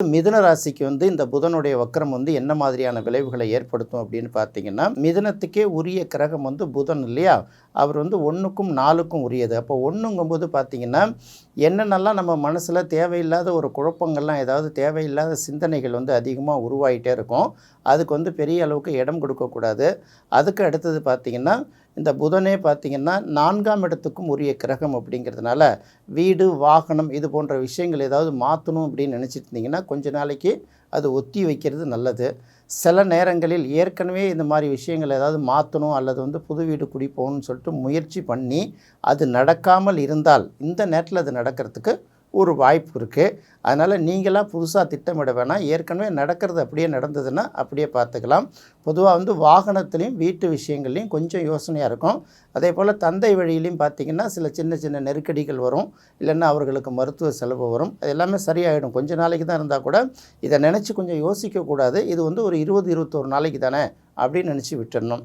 மிதுன ராசிக்கு இந்த புதனுடைய வக்கரம் என்ன மாதிரியான விளைவுகளை ஏற்படுத்தும் அப்படின்னு பார்த்தீங்கன்னா, மிதுனத்துக்கே உரிய கிரகம் புதன் இல்லையா? அவர் 1க்கும் 4க்கும் உரியது. அப்போ 1ங்கும்போது பார்த்தீங்கன்னா, என்னென்னலாம் நம்ம மனசில் தேவையில்லாத ஒரு குழப்பங்கள்லாம் ஏதாவது தேவையில்லாத சிந்தனைகள் அதிகமாக உருவாகிட்டே இருக்கும். அதுக்கு பெரிய அளவுக்கு இடம் கொடுக்கக்கூடாது. அதுக்கு அடுத்தது பார்த்தீங்கன்னா, இந்த புதனே பார்த்தீங்கன்னா 4ஆம் இடத்துக்கும் உரிய கிரகம் அப்படிங்கிறதுனால, வீடு, வாகனம் இது போன்ற விஷயங்கள் ஏதாவது மாற்றணும் அப்படின்னு நினச்சிட்டு இருந்தீங்கன்னா, கொஞ்ச நாளைக்கு அது ஒத்தி வைக்கிறது நல்லது. சில நேரங்களில் ஏற்கனவே இந்த மாதிரி விஷயங்கள் ஏதாவது மாற்றணும் அல்லது புது வீடு குடி போகணும்னு சொல்லிட்டு முயற்சி பண்ணி, அது நடக்காமல் இருந்தால், இந்த நேரத்தில் அது நடக்கிறதுக்கு ஒரு வாய்ப்பு இருக்குது. அதனால் நீங்களா புதுசாக திட்டமிட வேணாம். ஏற்கனவே நடக்கிறது அப்படியே நடந்ததுன்னா அப்படியே பார்த்துக்கலாம். பொதுவாக வாகனத்துலேயும் வீட்டு விஷயங்கள்லையும் கொஞ்சம் யோசனையாக இருக்கும். அதே போல் தந்தை வழியிலையும் பார்த்திங்கன்னா சில சின்ன சின்ன நெருக்கடிகள் வரும். இல்லைன்னா அவர்களுக்கு மருத்துவ செலவு வரும். அது எல்லாமே சரியாயிடும். கொஞ்சம் நாளைக்கு தான் இருந்தால் கூட இதை நினச்சி கொஞ்சம் யோசிக்கக்கூடாது. இது ஒரு 20, 21 நாளைக்கு தானே அப்படின்னு நினச்சி விட்டுடணும்.